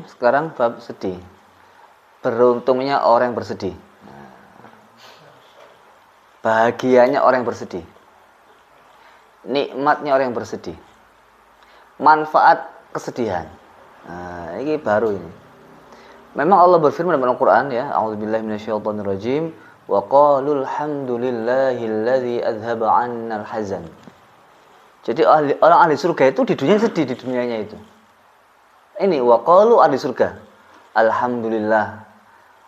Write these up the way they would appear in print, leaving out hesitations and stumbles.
Sekarang bab sedih. Beruntungnya orang yang bersedih. Bahagianya orang yang bersedih. Nikmatnya orang yang bersedih. Manfaat kesedihan. Nah, ini baru ini. Memang Allah berfirman dalam Al-Qur'an ya, a'udzubillahi minasyaitonirrajim, wa qalul hamdulillahilladzi adzhaba 'annal hazan. Jadi orang ahli surga itu di dunia sedih, di dunianya itu. Ini wa qalu ahli surga. Alhamdulillah.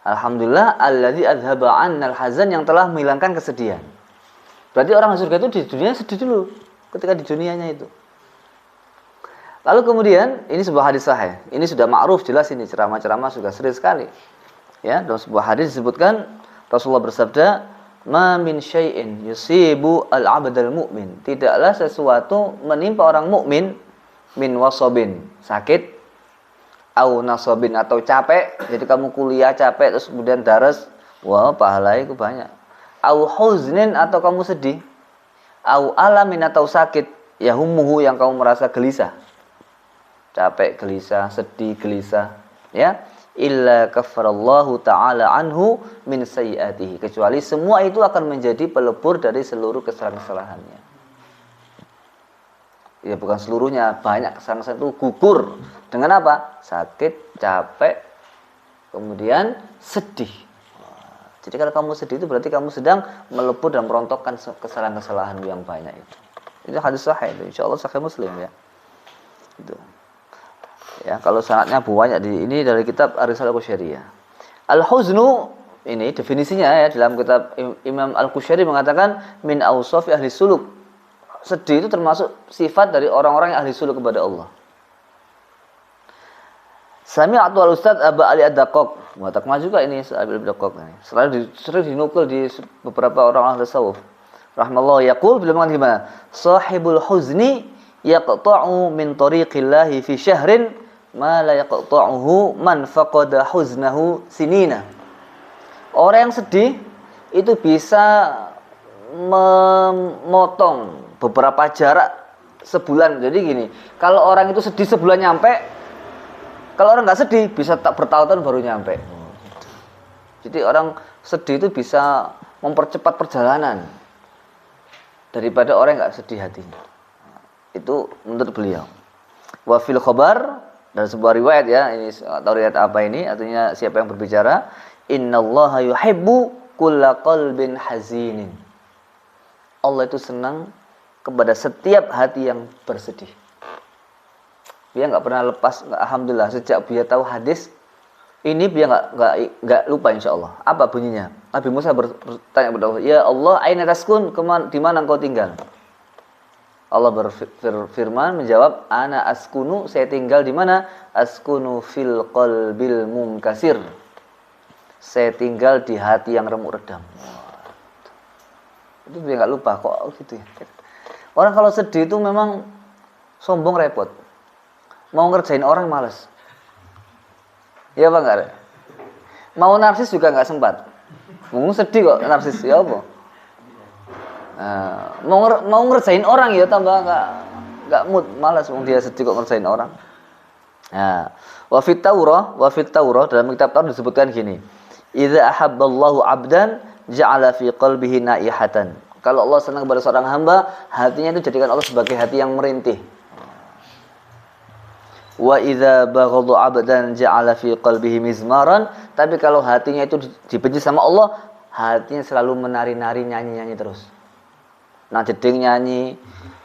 Alhamdulillah alladzi adzhaba 'annal hazan, yang telah menghilangkan kesedihan. Berarti orang ahli surga itu di dunia sedih dulu ketika di dunianya itu. Lalu kemudian ini sebuah hadis sahih. Ini sudah ma'ruf, jelas ini ceramah-ceramah sudah sering sekali. Ya, dalam sebuah hadis disebutkan Rasulullah bersabda, "Ma min syai'in yusibu al-'abdal mu'min." Tidaklah sesuatu menimpa orang mukmin min wasabin, sakit, au nasabin, atau capek. Jadi kamu kuliah capek terus kemudian daras, wah pahalanya itu banyak. Au huznin, atau kamu sedih. Au alamin, atau sakit, yahumuhu, yang kamu merasa gelisah. Capek, gelisah, sedih, gelisah, ya. Illa kafarallahu ta'ala anhu min sayyiatihi, kecuali semua itu akan menjadi pelebur dari seluruh kesalahan-kesalahannya. Ya bukan seluruhnya, banyak kesalahan itu gugur. Dengan apa? Sakit, capek, kemudian sedih. Jadi kalau kamu sedih itu berarti kamu sedang melebur dan merontokkan kesalahan-kesalahan yang banyak itu. Itu hadis sahih itu, insyaallah sahih Muslim ya. Itu. Ya, kalau sanadnya banyak ini dari kitab Ar-Risalah Qusyariyah. Al-huznu ini definisinya ya dalam kitab Imam Al-Qusyari mengatakan min awsafi ahli suluk. Sedih itu termasuk sifat dari orang-orang yang ahli suluk kepada Allah. Sami'atu al-Ustaz Aba Ali Ad-Daqqaq. Muatakma juga ini Abi Ad-Daqqaq ini. Sering dinukil di beberapa orang ahli tasawuf. Rahimallahu yaqul, beliau mengatakan gimana? Sahibul huzni yaqta'u min tariqillahi fi syahrin ma la yaqta'uhu man faqada huznahu sinina. Orang yang sedih itu bisa memotong beberapa jarak sebulan. Jadi gini, kalau orang itu sedih sebulan nyampe, kalau orang nggak sedih bisa tak bertahun-tahun baru nyampe. Jadi orang sedih itu bisa mempercepat perjalanan daripada orang yang nggak sedih hatinya. Itu menurut beliau. Wa fil khabar, dan sebuah riwayat ya, ini atau riwayat apa ini? Artinya siapa yang berbicara? Innallaha yuhibbu kulla qalbin hazinin. Allah itu senang kepada setiap hati yang bersedih. Dia nggak pernah lepas, alhamdulillah, sejak dia tahu hadis ini dia nggak lupa insyaallah. Apa bunyinya? Nabi Musa bertanya kepada Allah, ya Allah, aina taskun, di mana engkau tinggal? Allah berfirman menjawab, ana askunu, saya tinggal di mana? Askunu fil qalbil munkasir. Saya tinggal di hati yang remuk redam. Itu dia nggak lupa kok gitu ya. Orang kalau sedih itu memang sombong, repot. Mau ngerjain orang malas. Ya apa enggak? Mau narsis juga nggak sempat. Mau sedih kok narsis, ya apa? Nah, mau ngerjain orang ya tambah nggak mood, malas dia sedih kok ngerjain orang. Nah, wa fit Taurah dalam kitab Taurat disebutkan gini. Idza ahabballahu 'abdan ja'ala fi qalbihi naihatan. Kalau Allah senang kepada seorang hamba, hatinya itu jadikan Allah sebagai hati yang merintih. Wa idza baghadha 'abdan ja'ala fi qalbihi mizmaran. Tapi kalau hatinya itu dibenci sama Allah, hatinya selalu menari-nari, nyanyi-nyanyi terus. Nah jeding nyanyi,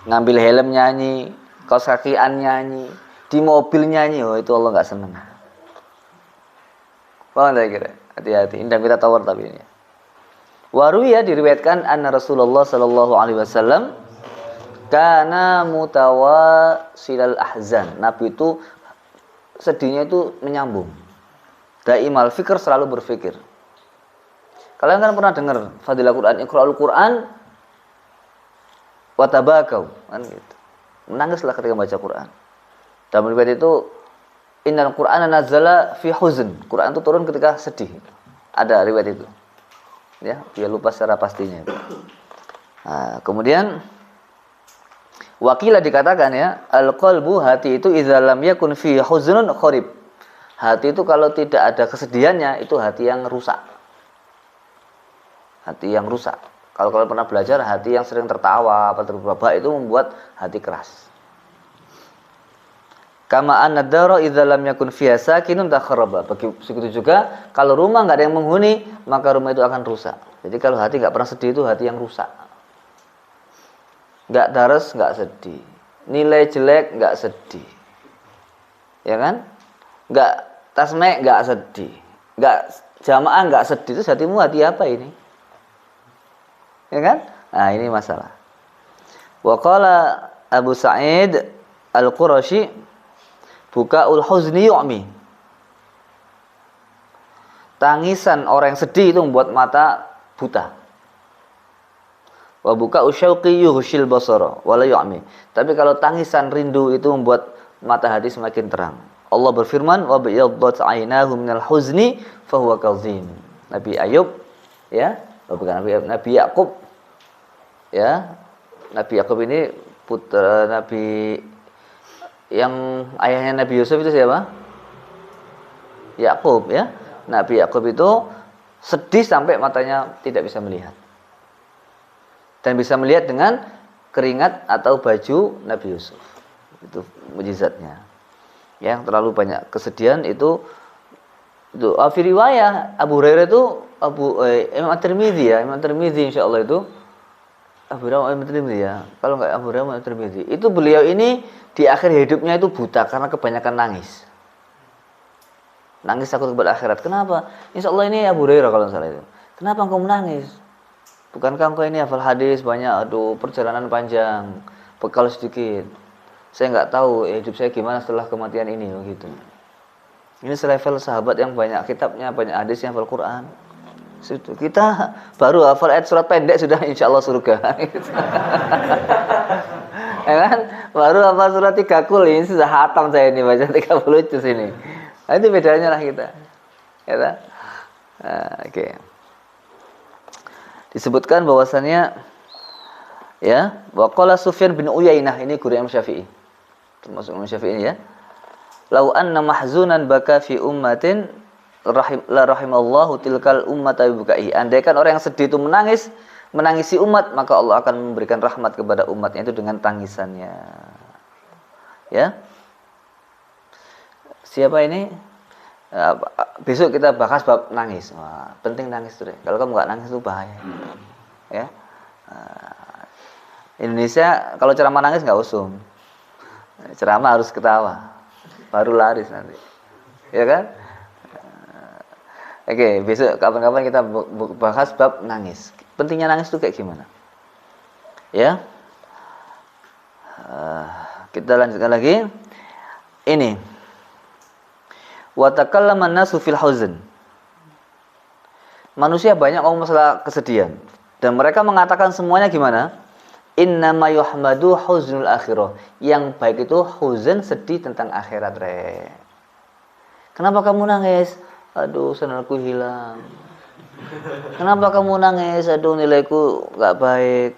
ngambil helm nyanyi, kaos kakian nyanyi, di mobil nyanyi, oh itu Allah nggak senang. Paham tak kira? Hati-hati, ini kita tawar tapi ini. Waruya diriwayatkan anna Rasulullah sallallahu alaihi wasallam kana mutawasilal ahzan. Nabi itu sedihnya itu menyambung. Daimal fikr, selalu berfikir. Kalian kan pernah dengar fadilah Quran, Iqra'ul Quran watabakau, kan gitu. Menangislah ketika baca Quran. Dalam riwayat itu innal Qur'ana nazala fi huzn. Quran itu turun ketika sedih. Ada riwayat itu. Ya, dia lupa secara pastinya itu. Nah, kemudian wakilah dikatakan ya, al-qalbu, hati itu idza lam yakun fi huznun kharib. Hati itu kalau tidak ada kesedihannya, itu hati yang rusak. Hati yang rusak. Kalau kalian pernah belajar, hati yang sering tertawa atau terbabak itu membuat hati keras. Kama an-nadara idza lam yakun fiha sakinun takharraba. Begitu juga kalau rumah nggak ada yang menghuni, maka rumah itu akan rusak. Jadi kalau hati nggak pernah sedih itu hati yang rusak. Nggak daras, nggak sedih. Nilai jelek, nggak sedih. Ya kan? Nggak tasmek, nggak sedih. Nggak jamaah, nggak sedih. Itu hatimu hati apa ini? Ya kan? Nah, ini masalah. Wa qala Abu Sa'id Al-Qurashi, bukaul huzni yu'mi. Tangisan orang yang sedih itu membuat mata buta. Wa buka usyauqi yughshil basara wala yu'mi. Tapi kalau tangisan rindu itu membuat mata hati semakin terang. Allah berfirman, wa biyaddat 'ainahu minal huzni fa huwa kazim. Nabi Ayub, ya, bukan Nabi Yakub. Ya. Nabi Yakub ini putra Nabi yang ayahnya Nabi Yusuf itu siapa? Yakub, ya. Nabi Yakub itu sedih sampai matanya tidak bisa melihat. Dan bisa melihat dengan keringat atau baju Nabi Yusuf. Itu mujizatnya. Yang terlalu banyak kesedihan itu fi riwayah Abu Hurairah itu Imam At-Tirmidzi ya, Imam At-Tirmidzi insyaallah itu Abu Hurairah Imam At-Tirmidzi ya. Kalau enggak Abu Hurairah Imam At-Tirmidzi. Itu beliau ini di akhir hidupnya itu buta karena kebanyakan nangis. Nangis takut kepada akhirat. Kenapa? Insyaallah ini Abu Hurairah kalau salah itu. Kenapa engkau menangis? Bukankah engkau ini hafal hadis banyak, aduh perjalanan panjang, bekal sedikit. Saya nggak tahu hidup saya gimana setelah kematian ini, begitu. Ini selevel sahabat yang banyak kitabnya, banyak hadis yang hafal Quran. Kita baru hafal ayat surat pendek sudah insya Allah surga. Ya kan? Baru hafal surat 3 kul ini sudah hatam saya ini baca 30 juz ini. Nah, itu bedanya lah kita. Ya kan? Oke. Disebutkan bahwasannya ya, waqala Sufyan bin Uyainah, ini guru Imam Syafi'i. Termasuk Imam Syafi'i ya. Lau anna mahzunan baka fi ummatin la rahimallahu tilkal ummata bi bukai. Andaikan orang yang sedih itu menangisi umat, maka Allah akan memberikan rahmat kepada umatnya itu dengan tangisannya. Ya. Siapa ini? Besok kita bahas bab nangis. Wah, penting nangis tuh deh. Kalau kamu nggak nangis itu bahaya. Ya. Indonesia kalau ceramah nangis nggak usum. Ceramah harus ketawa. Baru laris nanti. Ya kan? Oke, besok kapan-kapan kita bahas bab nangis. Pentingnya nangis itu kayak gimana? Ya. Kita lanjutkan lagi. Ini wa takallama an-nasu fil huzn. Manusia banyak ngomong masalah kesedihan dan mereka mengatakan semuanya gimana? Innama yuhmadu huznul akhirah. Yang baik itu huzn, sedih tentang akhirat, re. Kenapa kamu nangis? Aduh, sandalku hilang. Kenapa kamu nangis? Aduh, nilaiku enggak baik.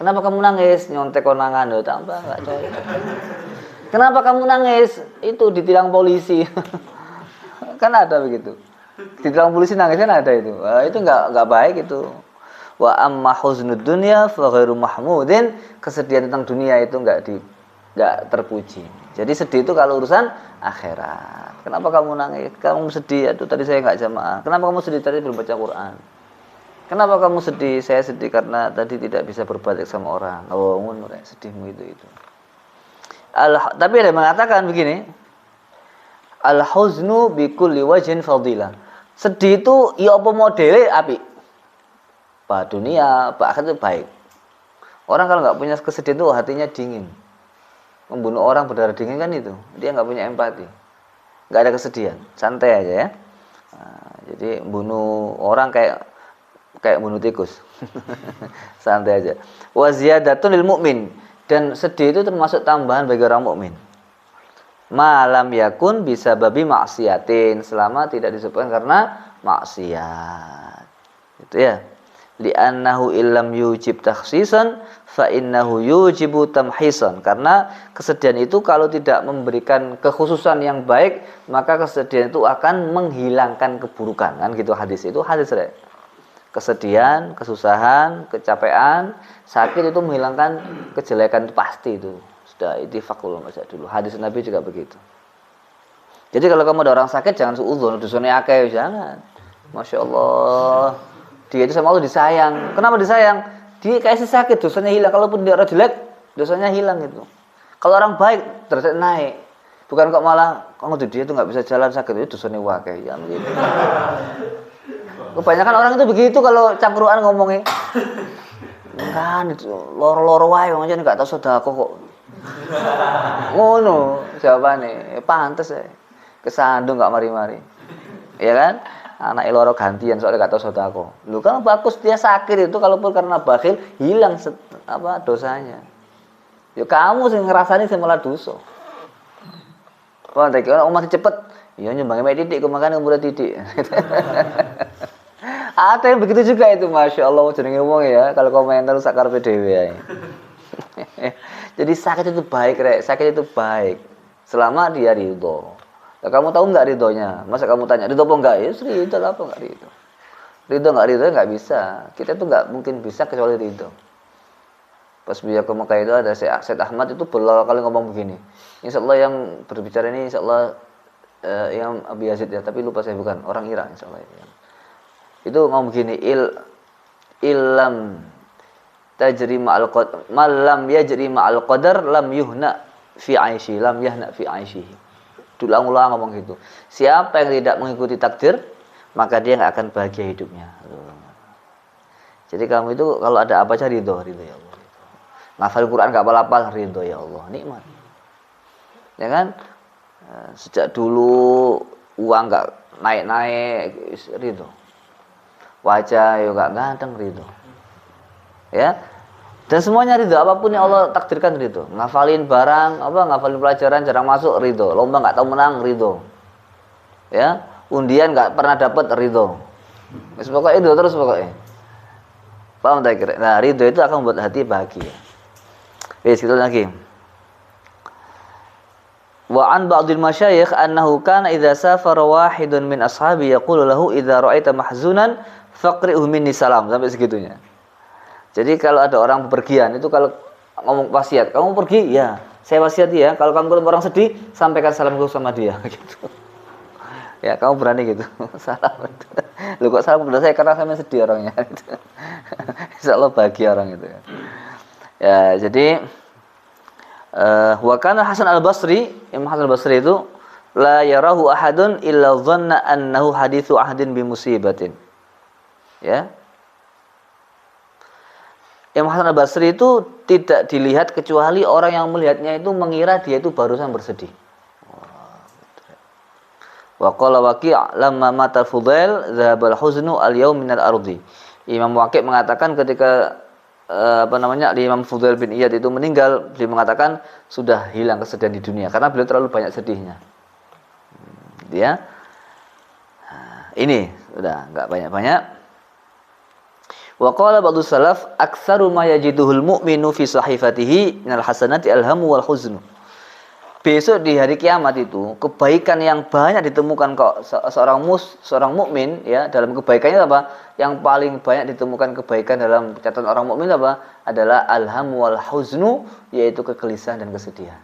Kenapa kamu nangis? Nyontek konangan, tambah enggak cocok. Kenapa kamu nangis? Itu ditilang polisi. Kan ada begitu. Ditilang polisi nangis kan ada itu. Itu enggak baik itu. Wa amma huznud dunya fa ghairu mahmudin. Kesedihan tentang dunia itu enggak terpuji. Jadi sedih itu kalau urusan akhirat. Kenapa kamu nangis? Kamu sedih, aduh tadi saya enggak jamaah. Kenapa kamu sedih? Tadi belum baca Quran. Kenapa kamu sedih? Saya sedih karena tadi tidak bisa berbaik sama orang. Oh, ngono kayak sedihmu itu. Tapi ada yang mengatakan begini, al-huznu bi kulli wajhin fadilah. Sedih itu ya apa modele apik. Pak dunia, Pak akhirat itu baik. Orang kalau nggak punya kesedihan itu hatinya dingin. Membunuh orang berdarah dingin kan itu. Dia nggak punya empati. Nggak ada kesedihan, santai aja ya. Jadi bunuh orang kayak bunuh tikus. Santai aja. Wa ziyadatun lil mu'min. Dan sedih itu termasuk tambahan bagi orang mukmin. Malam yakun bisa babi maksiatin, selama tidak disebabkan karena maksiat. Itu ya. li'annahu illam yujib takhsisan fa innahu yujibu tamhisan. Karena kesedihan itu kalau tidak memberikan kekhususan yang baik, maka kesedihan itu akan menghilangkan keburukan. Kan gitu hadis itu hadis rek. Kesedihan, kesusahan, kecapean, sakit itu menghilangkan kejelekan itu pasti itu. Sudah ittifaqul masa dulu. Hadis Nabi juga begitu. Jadi kalau kamu ada orang sakit jangan suudzon, dosanya akeh, jangan. Masya Allah. Dia itu sama Allah disayang. Kenapa disayang? Dia kasih sakit, dosanya hilang. Kalaupun dia orang jelek, dosanya hilang itu. Kalau orang baik, derajat naik. Bukan kok malah kamu tuh dia tuh nggak bisa jalan sakit itu dosanya wakai. Ya begitu. Kebanyakan orang itu begitu kalau cangkruan ngomongnya. Kan itu loro-loro wae wong aja enggak tahu sedekah kok. Ngono jawabane. Pantes ya. Kesandung enggak mari-mari. Ya kan? Anak loro gantian soalnya enggak tahu sedekah. Lu kan bagus dia sakit itu kalaupun karena bakhil hilang dosanya. Ya kamu sing ngrasani sing malah dosa. Wah, tak kira masih cepet. Ya nyumbang mek titik kok makane umure titik. Ada yang begitu juga itu, masya Allah, jenenge wong ya. Kalau komentar sakar PDW ya. Jadi sakit itu baik, rek. Sakit itu baik, selama dia ridho. Nah, kamu tahu nggak ridhonya? Masa kamu tanya ridho apa enggak? Ya ridho lah, apa enggak ridho? Ridho nggak bisa. Kita tuh nggak mungkin bisa kecuali ridho. Pas beliau ke Mekah itu ada Syed Ahmad itu berulang kali ngomong begini. Insya Allah yang berbicara ini Insya Allah yang Abi Yazid ya, tapi lupa saya bukan orang Irak Insya Allah ya. Itu ngomong begini, illam tajri ma'al qadar malam yajri ma'al qadar lam yuhna fi aishi lam yahna fi aishihi. Ulang-ulang ngomong gitu. Siapa yang tidak mengikuti takdir, maka dia enggak akan bahagia hidupnya. Jadi kamu itu kalau ada apa aja ridho ya Allah. Ngafal Quran enggak apa-apa, ridho ya Allah, nikmat. Ya kan? Sejak dulu uang enggak naik-naik, ridho. Wajah juga ganteng ridho. Ya. Dan semuanya ridho, apapun yang Allah takdirkan ridho. Ngafalin barang, ngafalin pelajaran jarang masuk ridho. Lomba enggak tahu menang ridho. Ya, undian enggak pernah dapat ridho. Wis pokoknya ridho terus pokoknya. Paham tak kira? Nah, ridho itu akan membuat hati bahagia. Wis gitu lagi. Wa an ba'dil masyayikh annahu kana idza safara wahidun min ashabi yaqulu lahu idza ra'aita mahzunan faqri'hu minni salam, sampai segitunya. Jadi kalau ada orang bepergian itu kalau ngomong wasiat, kamu pergi ya, saya wasiat ya, kalau kamu ketemu orang sedih sampaikan salamku sama dia gitu. Ya, kamu berani gitu. Salam. Lu kok salam kepada saya karena saya sedih orangnya gitu. Insyaallah bahagia orang itu. Ya, jadi wa kana Hasan Al-Basri, Imam Hasan Al-Basri itu la yarahu ahadun illa dhanna annahu hadithu ahdin bi musibatin. Ya. Imam Hasan Al-Basri itu tidak dilihat kecuali orang yang melihatnya itu mengira dia itu barusan bersedih. Wa qala Waqi' lamma mata Fudail dzhabal huznu al-yawm min al-ardi. Imam Waqi' mengatakan ketika Imam Fudail bin Iyad itu meninggal, beliau mengatakan sudah hilang kesedihan di dunia karena beliau terlalu banyak sedihnya. Dia ini sudah enggak banyak-banyak. Wa qala ba'du salaf aktsaru ma yajiduhul mu'minu fi sahifatihi minal hasanati alhamu wal huznu. Besok di hari kiamat itu kebaikan yang banyak ditemukan kok seorang mukmin ya, dalam kebaikannya apa? Yang paling banyak ditemukan kebaikan dalam catatan orang mukmin apa? Adalah alhamu wal huznu, yaitu kegelisahan dan kesedihan.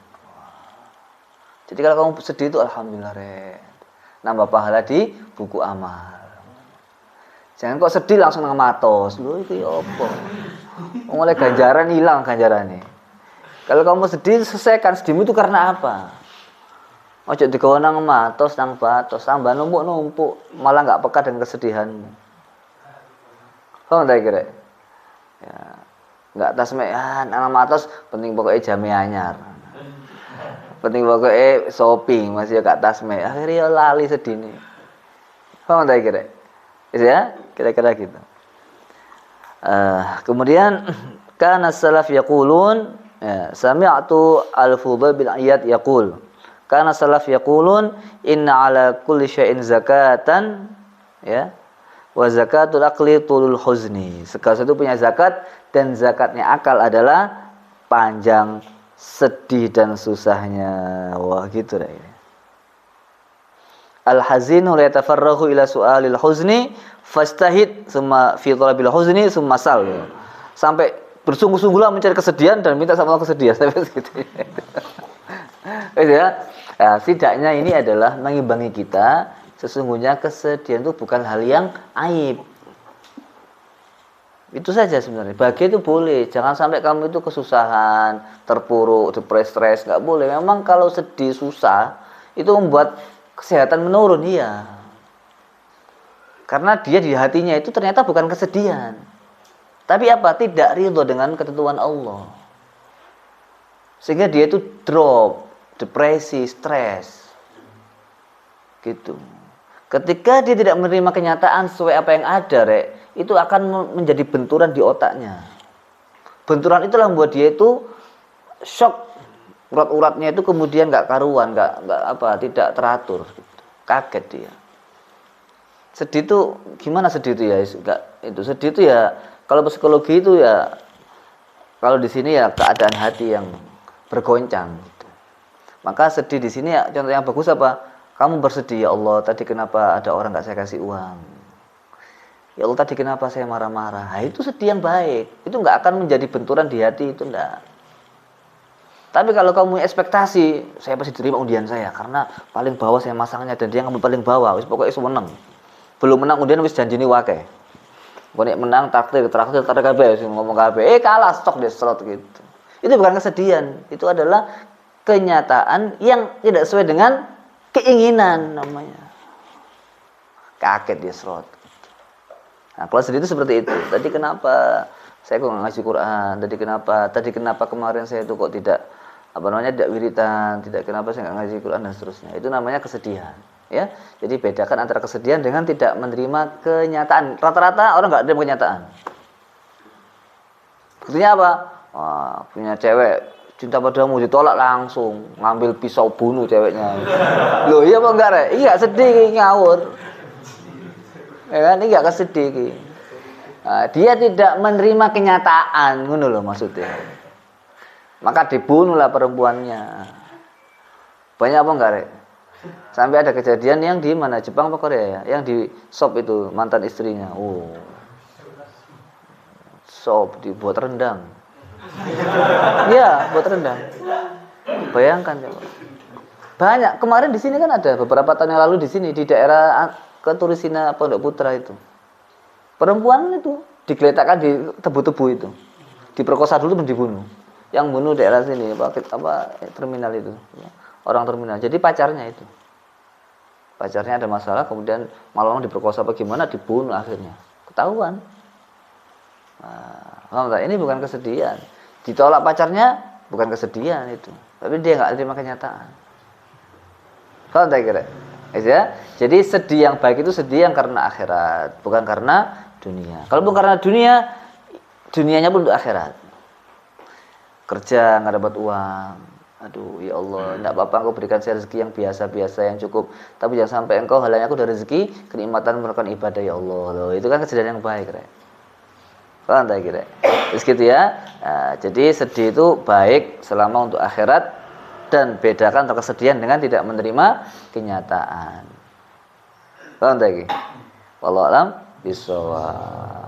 Jadi kalau kamu sedih itu alhamdulillah nambah pahala di buku amal. Jangan kok sedih langsung ngematos. Lho iki opo? Mulai ganjaran hilang ganjarane. Kalau kamu sedih, selesaikan sedihmu itu karena apa? Ojo digawa nang matos nang batos, tambah numpuk-numpuk, malah enggak peka dengan kesedihanmu. Paham tak kira? Ya. Enggak tasmehan nang matos, penting pokoknya jame anyar. Penting pokoknya shopping, masih enggak tasmeh. Akhirnya lali sedine. Paham tak kira? Ya, kira-kira gitu. Kemudian kana salaf yaqulun, ya, sami'tu al-Fudail bin Iyad yaqul, kana salaf yaqulun inna ala kulli syai'in zakatan, ya, Wa zakatul aqli tulul huzni. Segala sesuatu punya zakat, dan zakatnya akal adalah panjang sedih dan susahnya. Wah, gitu dah ini. Al-hazinu la yatafarrahu ila su'alil huzni fastahid summa fi talabil huzni summa sal. Sampai bersungguh-sungguhlah mencari kesedihan dan minta sama Allah kesedihan. Sampai segitu. Ya. Nah, setidaknya ini adalah mengimbangi kita. Sesungguhnya kesedihan itu bukan hal yang aib. Itu saja sebenarnya. Bahagia itu boleh. Jangan sampai kamu itu kesusahan, terpuruk, depresi, stres. Nggak boleh. Memang kalau sedih, susah, itu membuat kesehatan menurun. Iya. Karena dia di hatinya itu ternyata bukan kesedihan. Tapi apa? Tidak ridho dengan ketentuan Allah. Sehingga dia itu drop, depresi, stres. Gitu. Ketika dia tidak menerima kenyataan sesuai apa yang ada, itu akan menjadi benturan di otaknya. Benturan itulah membuat dia itu shock, urat-uratnya itu kemudian nggak karuan, tidak teratur, kaget dia. Sedih itu gimana sedih itu ya? Itu sedih itu ya, kalau psikologi itu ya, kalau di sini ya keadaan hati yang bergoncang. Gitu. Maka sedih di sini ya contoh yang bagus apa? Kamu bersedih, ya Allah, tadi kenapa ada orang nggak saya kasih uang? Ya Allah, tadi kenapa saya marah-marah? Nah, itu sedih yang baik. Itu nggak akan menjadi benturan di hati, itu enggak. Tapi kalau kamu ekspektasi, saya pasti terima undian saya karena paling bawah saya masangnya dan dia ngambil paling bawah, wis pokoknya menang. Belum menang undian wis janjini wae. Bonek menang traktir kabeh ngomong kabeh, kalah stok deh slot gitu. Itu bukan kesedihan, itu adalah kenyataan yang tidak sesuai dengan keinginan namanya. Kaget dia slot. Nah, kalau sedih itu seperti itu. Tadi kenapa saya kok nggak ngaji Quran? Tadi kenapa kemarin saya itu kok tidak tidak wiritan, kenapa saya nggak ngaji Quran dan seterusnya. Itu namanya kesedihan, ya. Jadi bedakan antara kesedihan dengan tidak menerima kenyataan. Rata-rata orang nggak menerima kenyataan. Buktinya apa? Wah, punya cewek cinta padamu ditolak langsung, ngambil pisau bunuh ceweknya. Loh, iya apa enggak, Rek? Iya, sedih ngawur. Ya kan, ini enggak kesedih. Nah, dia tidak menerima kenyataan, ngono loh maksudnya. Maka dibunuhlah perempuannya. Banyak apa enggak, Rek? Sampai ada kejadian yang di mana, Jepang apa Korea ya? Yang di sop itu mantan istrinya. Oh. Sop dibuat rendang. Iya, buat rendang. Bayangkan coba. Banyak. Kemarin di sini kan ada beberapa tahun yang lalu di sini di daerah Keturisina Pondok Putra itu. Perempuan itu digeletakkan di tebu-tebu itu. Diperkosa dulu dan dibunuh. Yang bunuh daerah sini terminal itu. Orang terminal. Jadi pacarnya itu. Pacarnya ada masalah kemudian malam diperkosa bagaimana dibunuh akhirnya. Ketahuan. Nah, ini bukan kesedihan. Ditolak pacarnya bukan kesedihan itu, tapi dia nggak terima kenyataan. Paham tak kira? Ya? Jadi sedih yang baik itu sedih yang karena akhirat, bukan karena dunia. Kalau bukan karena dunia, dunianya pun untuk akhirat. Kerja nggak dapat uang, aduh ya Allah, nggak apa-apa engkau berikan saya rezeki yang biasa-biasa yang cukup, tapi jangan sampai engkau halangi aku dari rezeki kenikmatan melakukan ibadah ya Allah. Loh, itu kan kesedihan yang baik, Rek. Paham tak kira? Terus gitu ya. Nah, jadi sedih itu baik selama untuk akhirat dan bedakan antara kesedihan dengan tidak menerima kenyataan. Paham tak? Wallahu a'lam bishawab.